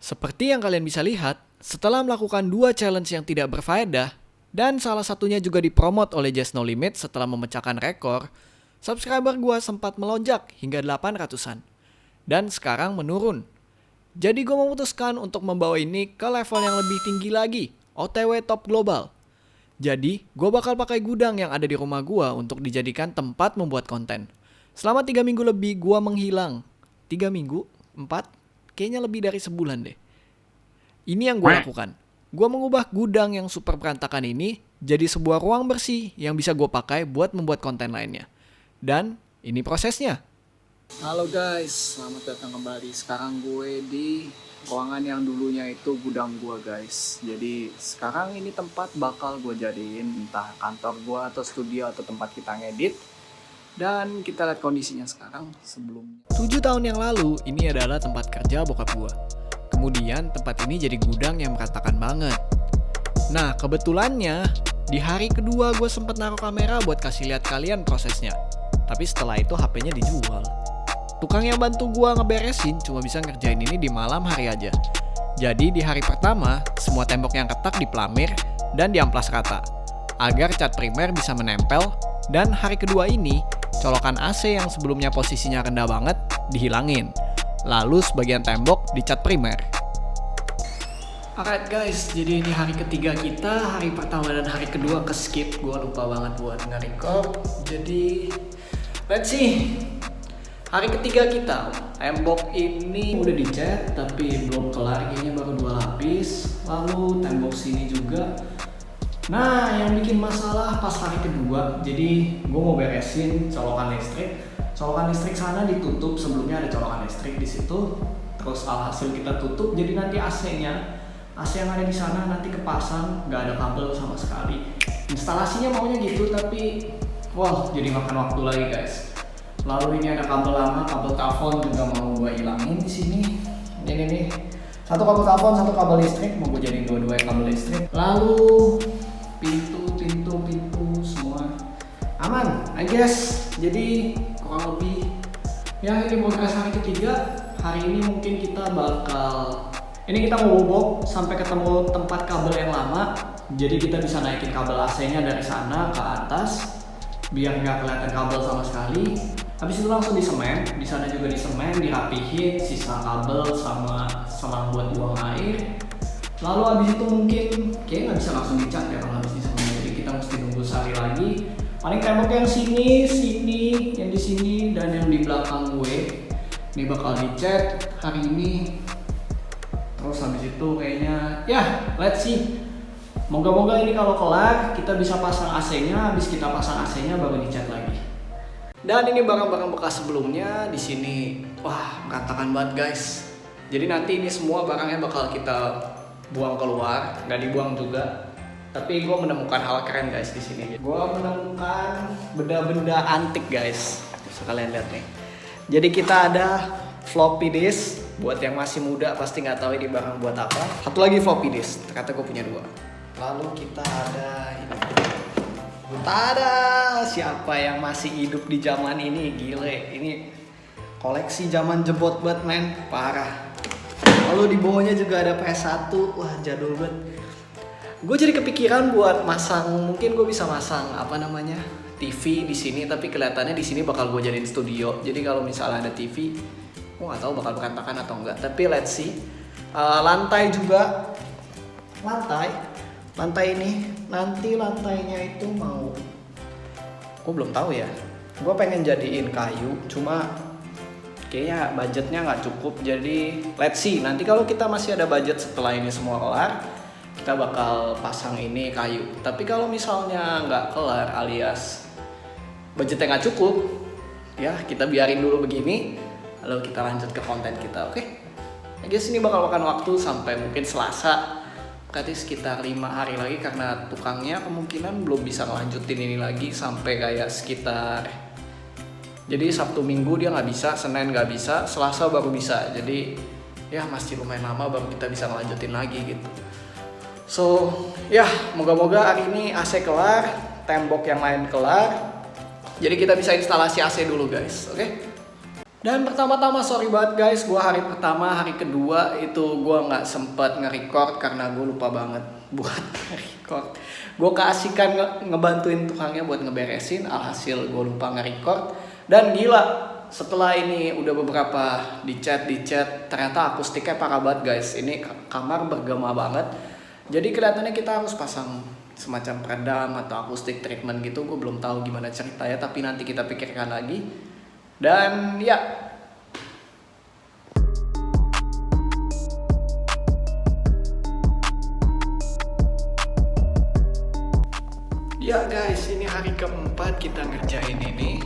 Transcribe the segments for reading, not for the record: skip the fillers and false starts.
Seperti yang kalian bisa lihat, setelah melakukan 2 challenge yang tidak berfaedah, dan salah satunya juga dipromot oleh Just No Limit setelah memecahkan rekor, subscriber gua sempat melonjak hingga 800-an. Dan sekarang menurun. Jadi gue memutuskan untuk membawa ini ke level yang lebih tinggi lagi, OTW top global. Jadi, gue bakal pakai gudang yang ada di rumah gue untuk dijadikan tempat membuat konten. Selama 3 minggu lebih gue menghilang. 3 minggu? 4? Kayaknya lebih dari sebulan deh. Ini yang gue lakukan. Gue mengubah gudang yang super berantakan ini jadi sebuah ruang bersih yang bisa gue pakai buat membuat konten lainnya. Dan ini prosesnya. Halo guys, selamat datang kembali. Sekarang gue di ruangan yang dulunya itu gudang gue guys. Jadi sekarang ini tempat bakal gue jadiin entah kantor gue atau studio atau tempat kita ngedit. Dan kita lihat kondisinya sekarang sebelumnya. 7 tahun yang lalu, ini adalah tempat kerja bokap gue. Kemudian tempat ini jadi gudang yang berantakan banget. Nah kebetulannya, di hari kedua gue sempet naruh kamera buat kasih lihat kalian prosesnya. Tapi setelah itu HP-nya dijual. Tukang yang bantu gua ngeberesin cuma bisa ngerjain ini di malam hari aja. Jadi di hari pertama, semua tembok yang retak dipelamir dan diamplas rata, agar cat primer bisa menempel, dan hari kedua ini, colokan AC yang sebelumnya posisinya rendah banget, dihilangin. Lalu sebagian tembok dicat primer. Alright guys, jadi ini hari ketiga kita, hari pertama dan hari kedua ke skip. Gua lupa banget buat nge-record. Jadi, let's see. Hari ketiga kita, tembok ini udah dicat tapi belum kelar, kayaknya baru 2 lapis. Lalu tembok sini juga. Nah, yang bikin masalah pas hari kedua, jadi gue mau beresin colokan listrik. Colokan listrik sana ditutup, sebelumnya ada colokan listrik di situ. Terus alhasil kita tutup, jadi nanti AC-nya, AC yang ada di sana nanti kepasang, nggak ada kabel sama sekali. Instalasinya maunya gitu, tapi wah, jadi makan waktu lagi guys. Lalu ini ada kabel lama, kabel telepon juga mau gue hilangin di sini. Ini nih, satu kabel telepon, satu kabel listrik, mau gue jadiin dua-duanya kabel listrik. Lalu pintu semua aman, I guess. Jadi kurang lebih ya ini progres hari ketiga. Hari ini mungkin kita bakal kita mau bobok sampai ketemu tempat kabel yang lama. Jadi kita bisa naikin kabel AC-nya dari sana ke atas biar nggak kelihatan kabel sama sekali. Habis itu langsung disemen, di sana juga disemen, dirapihin, sisa kabel sama selang buat buang air. Lalu habis itu mungkin kayaknya nggak bisa langsung dicat ya kalau habis disemen, jadi kita mesti nunggu sehari lagi. Paling tembok yang sini, yang di sini, dan yang di belakang gue ini bakal dicat hari ini. Terus habis itu kayaknya, ya let's see. Moga-moga ini kalau kelar kita bisa pasang AC-nya, habis kita pasang AC-nya baru dicat lagi. Dan ini barang-barang bekas sebelumnya di sini. Wah, berantakan banget guys. Jadi nanti ini semua barangnya bakal kita buang keluar, nggak dibuang juga. Tapi gue menemukan hal keren guys di sini. Gue menemukan benda-benda antik guys. Bisa kalian lihat nih. Jadi kita ada floppy disk. Buat yang masih muda pasti nggak tahu ini barang buat apa. Satu lagi floppy disk. Ternyata gue punya 2. Lalu kita ada ini. Tada, siapa yang masih hidup di zaman ini? Gile, ini koleksi zaman jebot banget men, parah. Lalu di bawahnya juga ada PS1, wah jadul banget. Gue jadi kepikiran buat masang, mungkin gue bisa masang TV di sini, tapi kelihatannya di sini bakal gue jadiin studio. Jadi kalau misalnya ada TV, gue nggak tahu bakal berantakan atau enggak. Tapi let's see. Lantai juga, lantai ini nanti lantainya itu mau, gue belum tahu ya. Gue pengen jadiin kayu, cuma kayaknya budgetnya nggak cukup. Jadi let's see. Nanti kalau kita masih ada budget setelah ini semua kelar, kita bakal pasang ini kayu. Tapi kalau misalnya nggak kelar alias budgetnya nggak cukup, ya kita biarin dulu begini. Lalu kita lanjut ke konten kita, oke? I guess ini bakal makan waktu sampai mungkin Selasa. Berarti sekitar 5 hari lagi karena tukangnya kemungkinan belum bisa ngelanjutin ini lagi sampai kayak sekitar. Jadi Sabtu Minggu dia nggak bisa, Senin nggak bisa, Selasa baru bisa. Jadi ya masih lumayan lama baru kita bisa ngelanjutin lagi gitu. So ya moga-moga hari ini AC kelar, tembok yang lain kelar. Jadi kita bisa instalasi AC dulu guys, oke? Dan pertama-tama sorry banget guys, gue hari pertama, hari kedua itu gue nggak sempet nge-record karena gue lupa banget buat nge-record. Gue keasikan ngebantuin tukangnya buat ngeberesin, alhasil gue lupa nge-record. Dan gila, setelah ini udah beberapa di chat ternyata akustiknya parah banget guys. Ini kamar bergema banget. Jadi kelihatannya kita harus pasang semacam peredam atau akustik treatment gitu. Gue belum tahu gimana ceritanya, tapi nanti kita pikirkan lagi. Dan ya, guys, ini hari keempat kita ngerjain ini.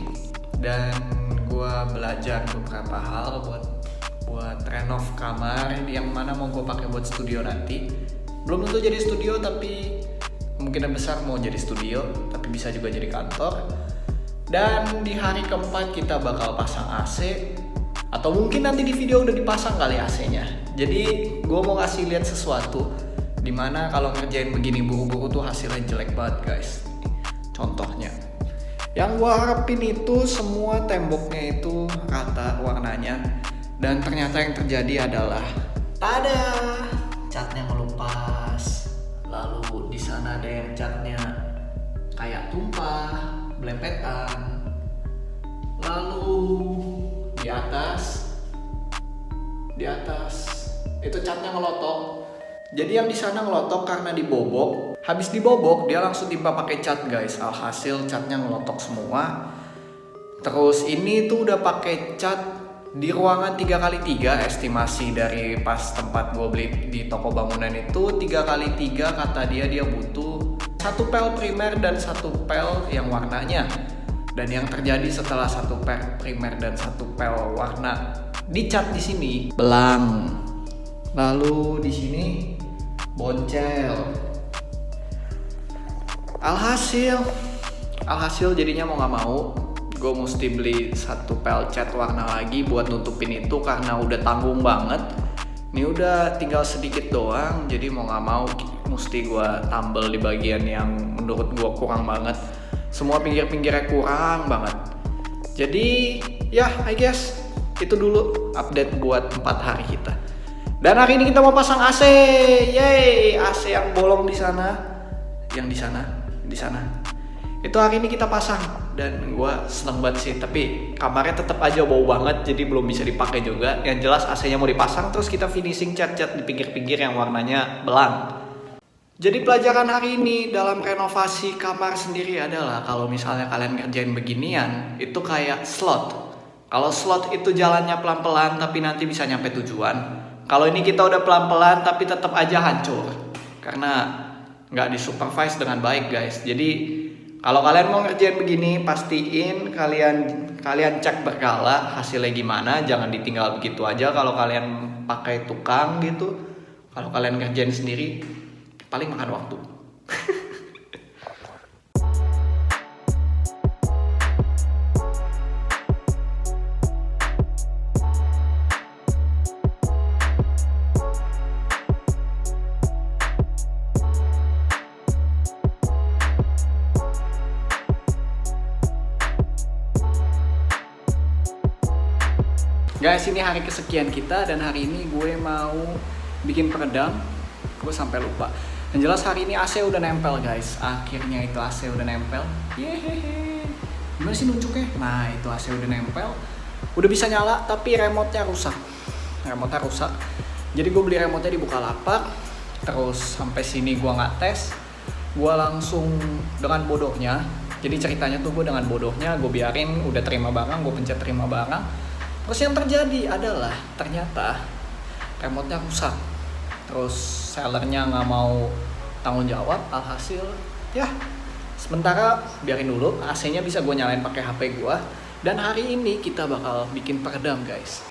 Dan gua belajar beberapa hal buat renov kamar yang mana mau gue pakai buat studio nanti. Belum tentu jadi studio, tapi kemungkinan besar mau jadi studio, tapi bisa juga jadi kantor. Dan di hari keempat kita bakal pasang AC, atau mungkin nanti di video udah dipasang kali AC-nya. Jadi gue mau kasih lihat sesuatu dimana kalau ngerjain begini buru-buru tuh hasilnya jelek banget guys. Contohnya, yang gue harapin itu semua temboknya itu rata warnanya, dan ternyata yang terjadi adalah tada, catnya ngelupas. Lalu di sana ada yang catnya kayak tumpah, belempetan. Lalu di atas itu catnya ngelotok. Jadi yang di sana ngelotok karena dibobok. Habis dibobok dia langsung timpa pakai cat guys. Alhasil catnya ngelotok semua. Terus ini tuh udah pakai cat di ruangan 3x3, estimasi dari pas tempat gue beli di toko bangunan itu 3x3, kata dia butuh 1 pel primer dan 1 pel yang warnanya. Dan yang terjadi setelah 1 pel primer dan 1 pel warna dicat di sini belang. Lalu di sini boncel. Alhasil jadinya mau nggak mau gue mesti beli 1 pel cat warna lagi buat nutupin itu karena udah tanggung banget. Ini udah tinggal sedikit doang, jadi mau nggak mau mesti gue tambal di bagian yang menurut gue kurang banget. Semua pinggir-pinggirnya kurang banget. Jadi ya I guess itu dulu update buat 4 hari kita. Dan hari ini kita mau pasang AC. Yeay, AC yang bolong di sana. Yang di sana. Itu hari ini kita pasang dan gue seneng banget sih, tapi kamarnya tetap aja bau banget jadi belum bisa dipakai juga. Yang jelas AC-nya mau dipasang, terus kita finishing cat-cat di pinggir-pinggir yang warnanya belang. Jadi pelajaran hari ini dalam renovasi kamar sendiri adalah kalau misalnya kalian ngerjain beginian, itu kayak slot. Kalau slot itu jalannya pelan-pelan tapi nanti bisa nyampe tujuan. Kalau ini kita udah pelan-pelan tapi tetap aja hancur karena nggak disupervise dengan baik guys. Jadi kalau kalian mau ngerjain begini, pastiin kalian cek berkala hasilnya gimana, jangan ditinggal begitu aja. Kalau kalian pakai tukang gitu, kalau kalian ngerjain sendiri, paling makan waktu. Guys, ini hari kesekian kita dan hari ini gue mau bikin peredam. Gue sampai lupa. Yang jelas hari ini AC udah nempel guys. Akhirnya itu AC udah nempel. Yehehe. Gimana sih nunjuknya? Nah, itu AC udah nempel. Udah bisa nyala tapi remote-nya rusak. Jadi gue beli remote-nya di Bukalapak. Terus sampai sini gue nggak tes. Gue langsung dengan bodohnya. Jadi ceritanya tuh gue dengan bodohnya gue biarin udah terima barang, gue pencet terima barang. Terus yang terjadi adalah ternyata remote-nya rusak. Terus sellernya nggak mau tanggung jawab. Alhasil ya sementara biarin dulu. AC-nya bisa gue nyalain pakai HP gue. Dan hari ini kita bakal bikin peredam guys.